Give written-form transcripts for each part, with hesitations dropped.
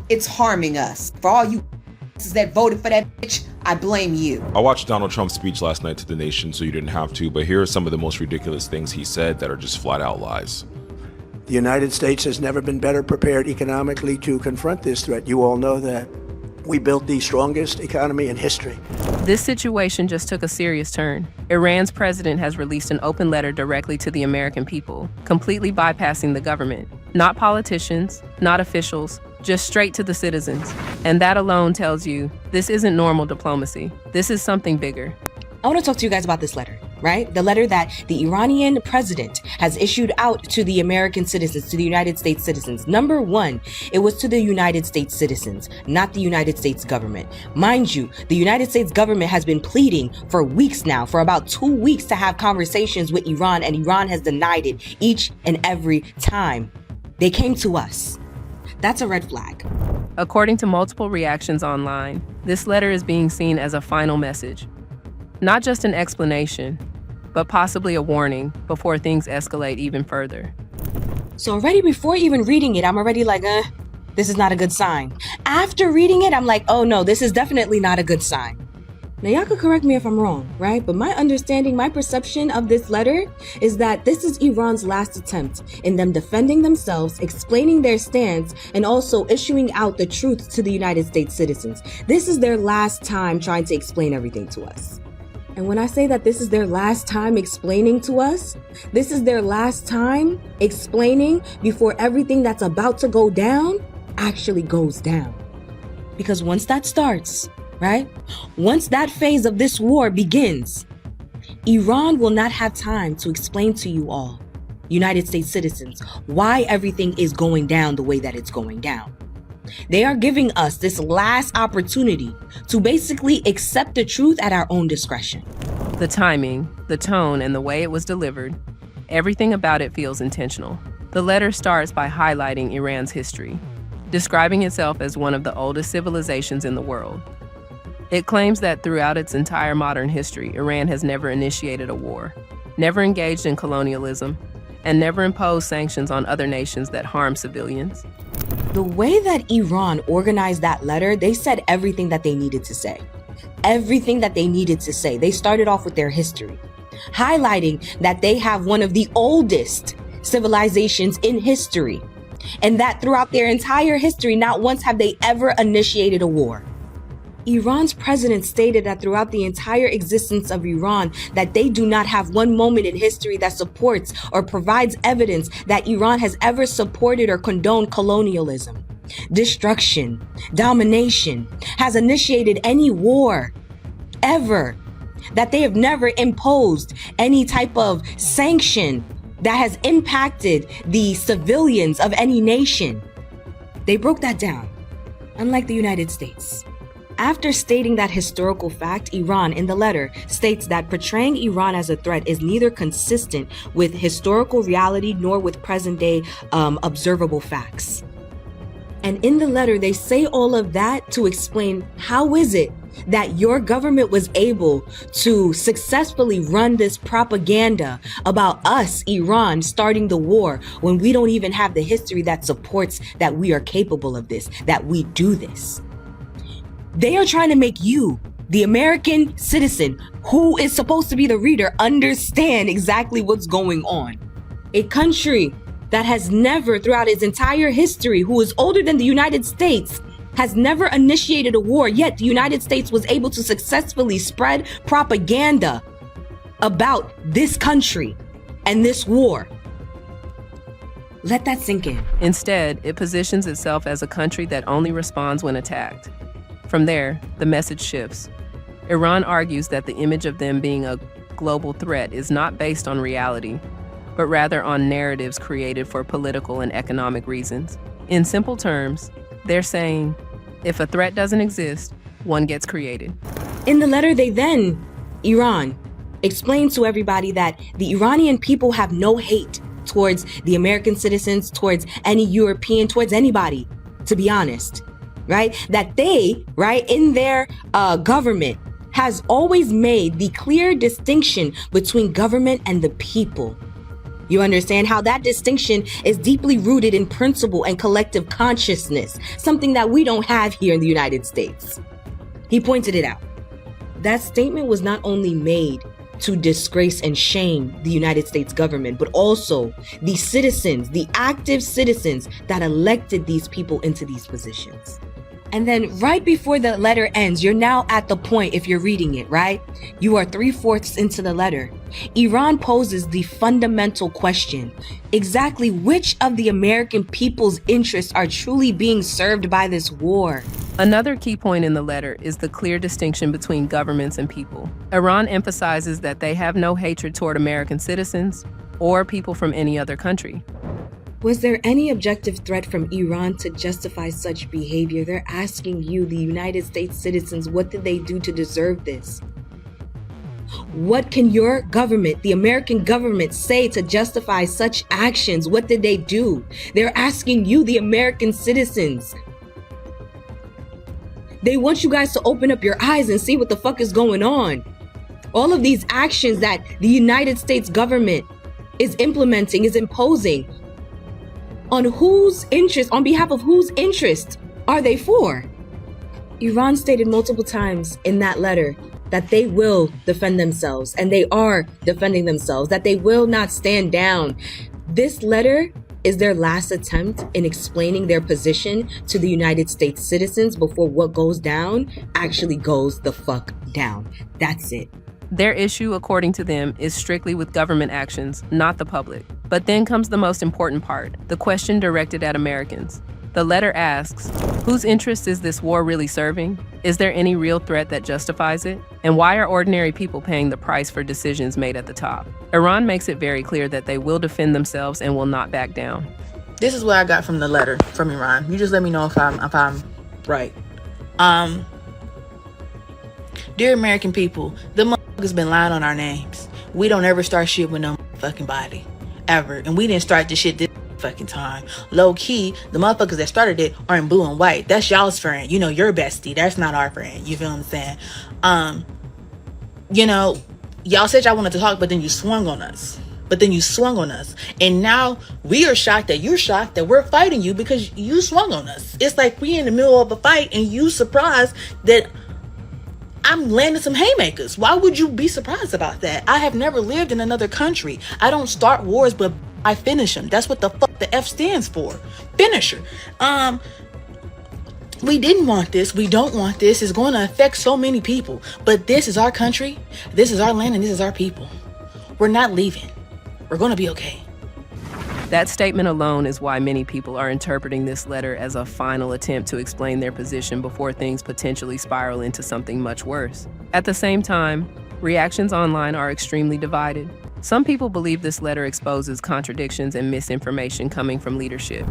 It's harming us. For all you that voted for that bitch, I blame you. I watched Donald Trump's speech last night to the nation, so you didn't have to, but here are some of the most ridiculous things he said that are just flat out lies. The United States has never been better prepared economically to confront this threat. You all know that. We built the strongest economy in history. This situation just took a serious turn. Iran's president has released an open letter directly to the American people, completely bypassing the government. Not politicians, not officials, just straight to the citizens. And that alone tells you this isn't normal diplomacy. This is something bigger. I want to talk to you guys about this letter, right? The letter that the Iranian president has issued out to the American citizens, to the United States citizens. Number one, it was to the United States citizens, not the United States government. Mind you, the United States government has been pleading for weeks now, for about 2 weeks, to have conversations with Iran, and Iran has denied it each and every time. They came to us. That's a red flag. According to multiple reactions online, this letter is being seen as a final message. Not just an explanation, but possibly a warning before things escalate even further. So already before even reading it, I'm already like, this is not a good sign. After reading it, I'm like, oh no, this is definitely not a good sign. Now y'all could correct me if I'm wrong, right? But my understanding, my perception of this letter is that this is Iran's last attempt in them defending themselves, explaining their stance, and also issuing out the truth to the United States citizens. This is their last time trying to explain everything to us. And when I say that this is their last time explaining to us, this is their last time explaining before everything that's about to go down actually goes down. Because once that starts, right? Once that phase of this war begins, Iran will not have time to explain to you all, United States citizens, why everything is going down the way that it's going down. They are giving us this last opportunity to basically accept the truth at our own discretion. The timing, the tone, and the way it was delivered, everything about it feels intentional. The letter starts by highlighting Iran's history, describing itself as one of the oldest civilizations in the world. It claims that throughout its entire modern history, Iran has never initiated a war, never engaged in colonialism, and never imposed sanctions on other nations that harm civilians. The way that Iran organized that letter, they said everything that they needed to say. Everything that they needed to say. They started off with their history, highlighting that they have one of the oldest civilizations in history, and that throughout their entire history, not once have they ever initiated a war. Iran's president stated that throughout the entire existence of Iran, that they do not have one moment in history that supports or provides evidence that Iran has ever supported or condoned colonialism, destruction, domination, has initiated any war, ever, that they have never imposed any type of sanction that has impacted the civilians of any nation. They broke that down, unlike the United States. After stating that historical fact, Iran, in the letter, states that portraying Iran as a threat is neither consistent with historical reality nor with present-day observable facts. And in the letter, they say all of that to explain how is it that your government was able to successfully run this propaganda about us, Iran, starting the war when we don't even have the history that supports that we are capable of this, that we do this. They are trying to make you, the American citizen, who is supposed to be the reader, understand exactly what's going on. A country that has never, throughout its entire history, who is older than the United States, has never initiated a war, yet the United States was able to successfully spread propaganda about this country and this war. Let that sink in. Instead, it positions itself as a country that only responds when attacked. From there, the message shifts. Iran argues that the image of them being a global threat is not based on reality, but rather on narratives created for political and economic reasons. In simple terms, they're saying, if a threat doesn't exist, one gets created. In the letter, they then, Iran, explained to everybody that the Iranian people have no hate towards the American citizens, towards any European, towards anybody, to be honest. Right? That they, right, in their government has always made the clear distinction between government and the people. You understand how that distinction is deeply rooted in principle and collective consciousness, something that we don't have here in the United States. He pointed it out. That statement was not only made to disgrace and shame the United States government, but also the citizens, the active citizens that elected these people into these positions. And then right before the letter ends, you're now at the point, if you're reading it, right? You are 3/4 into the letter. Iran poses the fundamental question, exactly which of the American people's interests are truly being served by this war? Another key point in the letter is the clear distinction between governments and people. Iran emphasizes that they have no hatred toward American citizens or people from any other country. Was there any objective threat from Iran to justify such behavior? They're asking you, the United States citizens, what did they do to deserve this? What can your government, the American government, say to justify such actions? What did they do? They're asking you, the American citizens. They want you guys to open up your eyes and see what the fuck is going on. All of these actions that the United States government is implementing, is imposing, on whose interest, on behalf of whose interest are they for? Iran stated multiple times in that letter that they will defend themselves, and they are defending themselves, that they will not stand down. This letter is their last attempt in explaining their position to the United States citizens before what goes down actually goes the fuck down. That's it. Their issue, according to them, is strictly with government actions, not the public. But then comes the most important part, the question directed at Americans. The letter asks, whose interest is this war really serving? Is there any real threat that justifies it? And why are ordinary people paying the price for decisions made at the top? Iran makes it very clear that they will defend themselves and will not back down. This is what I got from the letter from Iran. You just let me know if I'm right. Dear American people, the motherfuckers been lying on our names. We don't ever start shit with no fucking body. Ever. And we didn't start this shit this fucking time. Low key, the motherfuckers that started it are in blue and white. That's y'all's friend. You know, your bestie. That's not our friend. You feel what I'm saying? You know, y'all said y'all wanted to talk, but then you swung on us. And now we are shocked that you're shocked that we're fighting you because you swung on us. It's like we in the middle of a fight and you surprised that I'm landing some haymakers. Why would you be surprised about that? I have never lived in another country. I don't start wars, but I finish them. That's what the fuck the F stands for. Finisher. We didn't want this. We don't want this. It's going to affect so many people. But this is our country. This is our land, and this is our people. We're not leaving. We're going to be okay. That statement alone is why many people are interpreting this letter as a final attempt to explain their position before things potentially spiral into something much worse. At the same time, reactions online are extremely divided. Some people believe this letter exposes contradictions and misinformation coming from leadership.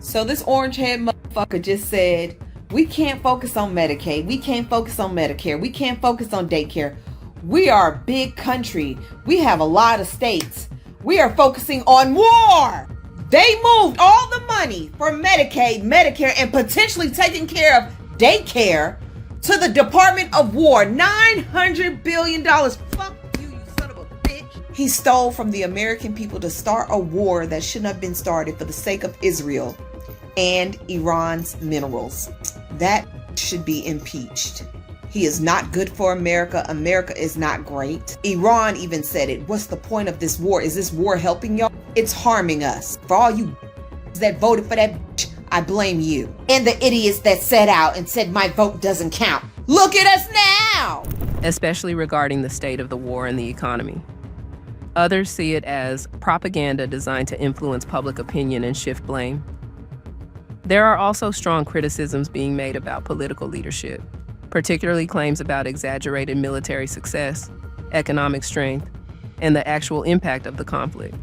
So this orange-head motherfucker just said, we can't focus on Medicaid, we can't focus on Medicare, we can't focus on daycare. We are a big country. We have a lot of states. We are focusing on war. They moved all the money for Medicaid, Medicare, and potentially taking care of daycare to the Department of War. $900 billion. Fuck you, you son of a bitch. He stole from the American people to start a war that shouldn't have been started for the sake of Israel and Iran's minerals. That should be impeached. He is not good for America. America is not great. Iran even said it. What's the point of this war? Is this war helping y'all? It's harming us. For all you that voted for that, I blame you. And the idiots that sat out and said my vote doesn't count. Look at us now! Especially regarding the state of the war and the economy. Others see it as propaganda designed to influence public opinion and shift blame. There are also strong criticisms being made about political leadership, particularly claims about exaggerated military success, economic strength, and the actual impact of the conflict.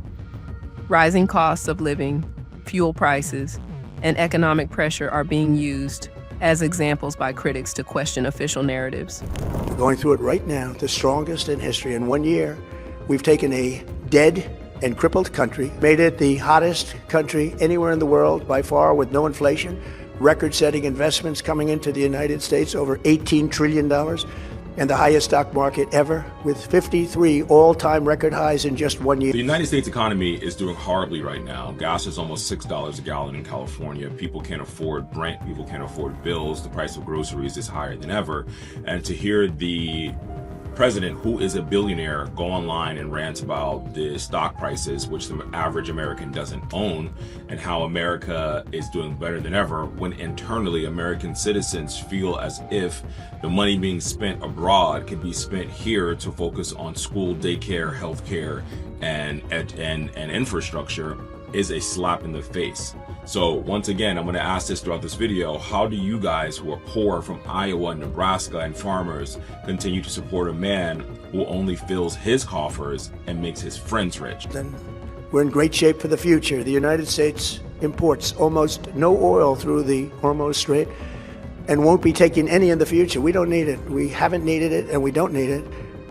Rising costs of living, fuel prices, and economic pressure are being used as examples by critics to question official narratives. We're going through it right now, the strongest in history. In 1 year, we've taken a dead and crippled country, made it the hottest country anywhere in the world by far with no inflation, record-setting investments coming into the United States, over $18 trillion. and the highest stock market ever, with 53 all-time record highs in just 1 year. The United States economy is doing horribly right now. Gas is almost $6 a gallon in California. People can't afford rent. People can't afford bills. The price of groceries is higher than ever. And to hear the president, who is a billionaire, go online and rant about the stock prices, which the average American doesn't own, and how America is doing better than ever, when internally American citizens feel as if the money being spent abroad could be spent here to focus on school, daycare, healthcare, and infrastructure, is a slap in the face. So once again, I'm going to ask this throughout this video: how do you guys who are poor from Iowa, Nebraska, and farmers continue to support a man who only fills his coffers and makes his friends rich? Then we're in great shape for the future. The United States imports almost no oil through the Hormuz Strait and won't be taking any in the future. We don't need it. We haven't needed it, and we don't need it.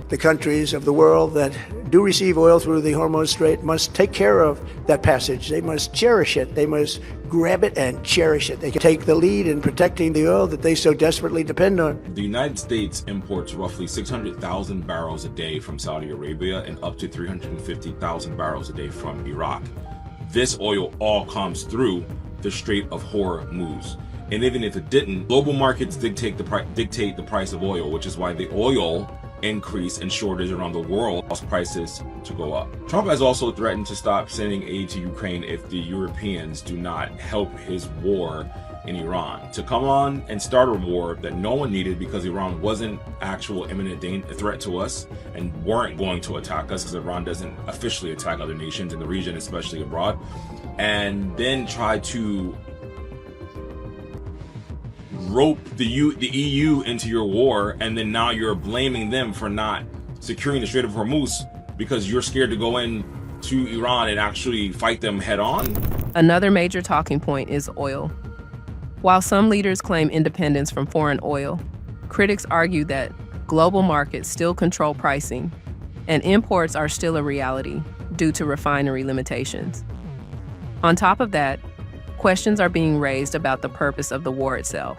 The countries of the world that do receive oil through the Hormuz Strait must take care of that passage. They must cherish it. They must grab it and cherish it. They can take the lead in protecting the oil that they so desperately depend on. The United States imports roughly 600,000 barrels a day from Saudi Arabia and up to 350,000 barrels a day from Iraq. This oil all comes through the Strait of Hormuz. And even if it didn't, global markets dictate the price of oil, which is why the oil increase and shortage around the world cause prices to go up. Trump has also threatened to stop sending aid to Ukraine if the Europeans do not help his war in Iran. To come on and start a war that no one needed because Iran wasn't actual imminent threat to us and weren't going to attack us, because Iran doesn't officially attack other nations in the region, especially abroad, and then try to rope the EU into your war, and then now you're blaming them for not securing the Strait of Hormuz because you're scared to go in to Iran and actually fight them head on. Another major talking point is oil. While some leaders claim independence from foreign oil, critics argue that global markets still control pricing, and imports are still a reality due to refinery limitations. On top of that, questions are being raised about the purpose of the war itself.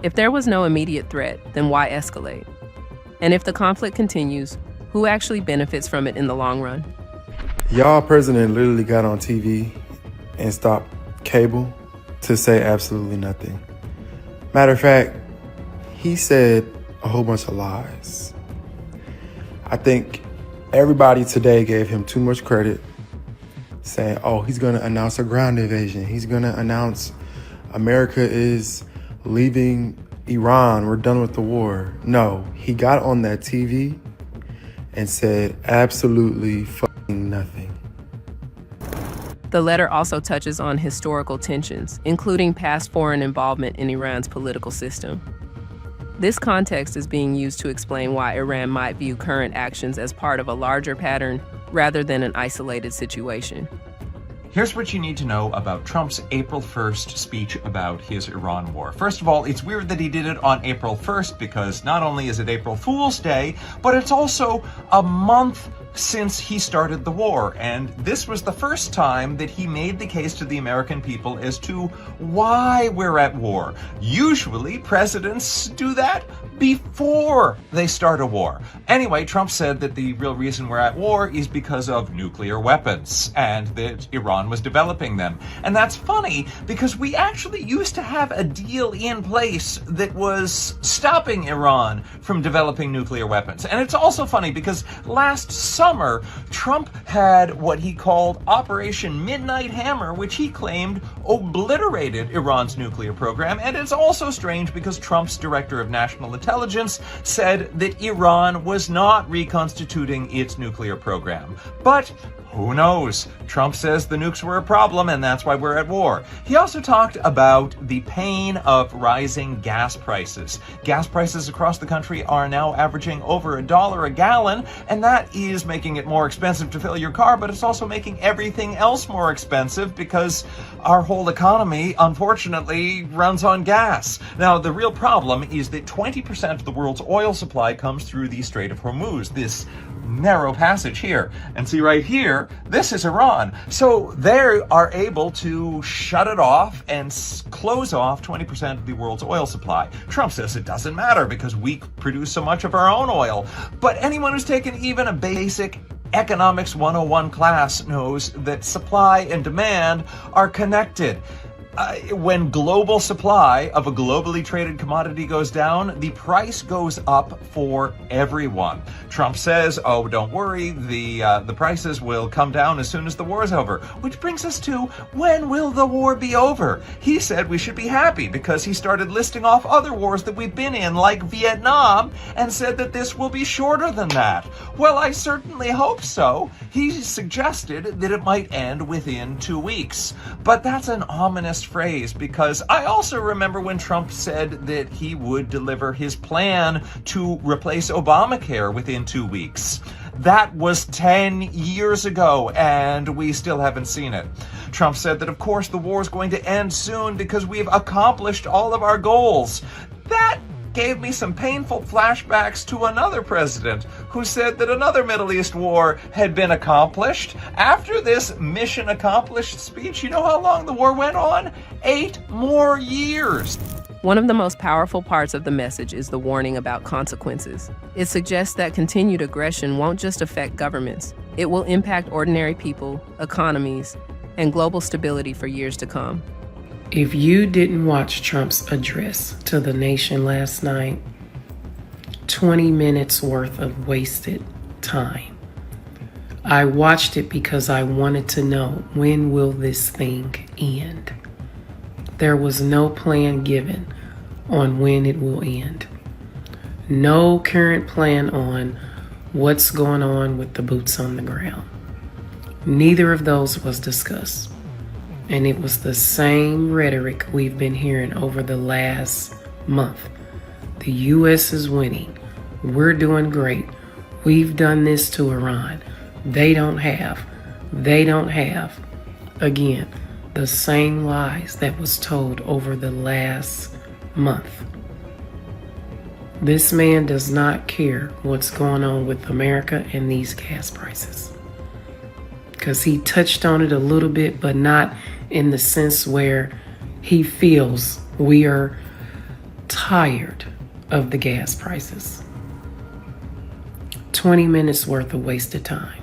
If there was no immediate threat, then why escalate? And if the conflict continues, who actually benefits from it in the long run? Y'all president literally got on TV and stopped cable to say absolutely nothing. Matter of fact, he said a whole bunch of lies. I think everybody today gave him too much credit, saying, oh, he's going to announce a ground invasion. He's going to announce America is leaving Iran. We're done with the war. No, he got on that TV and said absolutely fucking nothing. The letter also touches on historical tensions, including past foreign involvement in Iran's political system. This context is being used to explain why Iran might view current actions as part of a larger pattern rather than an isolated situation. Here's what you need to know about Trump's April 1st speech about his Iran war. First of all, it's weird that he did it on April 1st because not only is it April Fool's Day, but it's also a month since he started the war. And this was the first time that he made the case to the American people as to why we're at war. Usually, presidents do that before they start a war. Anyway, Trump said that the real reason we're at war is because of nuclear weapons and that Iran was developing them. And that's funny because we actually used to have a deal in place that was stopping Iran from developing nuclear weapons. And it's also funny because last summer, Trump had what he called Operation Midnight Hammer, which he claimed obliterated Iran's nuclear program. And it's also strange because Trump's director of national intelligence said that Iran was not reconstituting its nuclear program. But who knows? Trump says the nukes were a problem and that's why we're at war. He also talked about the pain of rising gas prices. Gas prices across the country are now averaging over $1 a gallon, and that is making it more expensive to fill your car, but it's also making everything else more expensive because our whole economy, unfortunately, runs on gas. Now, the real problem is that 20% of the world's oil supply comes through the Strait of Hormuz, this narrow passage here. And see right here, this is Iran. So they are able to shut it off and close off 20% of the world's oil supply. Trump says it doesn't matter because we produce so much of our own oil. But anyone who's taken even a basic Economics 101 class knows that supply and demand are connected. When global supply of a globally traded commodity goes down, the price goes up for everyone. Trump says, oh, don't worry, the prices will come down as soon as the war is over. Which brings us to, when will the war be over? He said we should be happy because he started listing off other wars that we've been in, like Vietnam, and said that this will be shorter than that. Well, I certainly hope so. He suggested that it might end within 2 weeks. But that's an ominous phrase, because I also remember when Trump said that he would deliver his plan to replace Obamacare within 2 weeks. That was 10 years ago, and we still haven't seen it. Trump said that, of course, the war is going to end soon because we've accomplished all of our goals. That gave me some painful flashbacks to another president who said that another Middle East war had been accomplished. After this mission accomplished speech, you know how long the war went on? 8 more years. One of the most powerful parts of the message is the warning about consequences. It suggests that continued aggression won't just affect governments. It will impact ordinary people, economies, and global stability for years to come. If you didn't watch Trump's address to the nation last night, 20 minutes worth of wasted time. I watched it because I wanted to know, when will this thing end? There was no plan given on when it will end. No current plan on what's going on with the boots on the ground. Neither of those was discussed. And it was the same rhetoric we've been hearing over the last month. The U.S. is winning. We're doing great. We've done this to Iran. They don't have. Again, the same lies that was told over the last month. This man does not care what's going on with America and these gas prices. Because he touched on it a little bit, but not in the sense where he feels we are tired of the gas prices. 20 minutes worth of wasted time.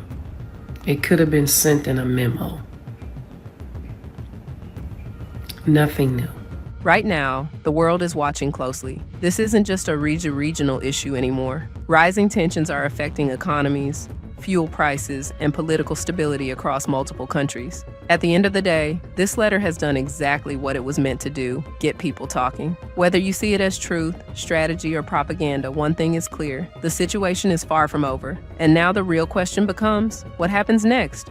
It could have been sent in a memo. Nothing new. Right now, the world is watching closely. This isn't just a regional issue anymore. Rising tensions are affecting economies, fuel prices, and political stability across multiple countries. At the end of the day, this letter has done exactly what it was meant to do: get people talking. Whether you see it as truth, strategy, or propaganda, one thing is clear: the situation is far from over. And now the real question becomes, what happens next?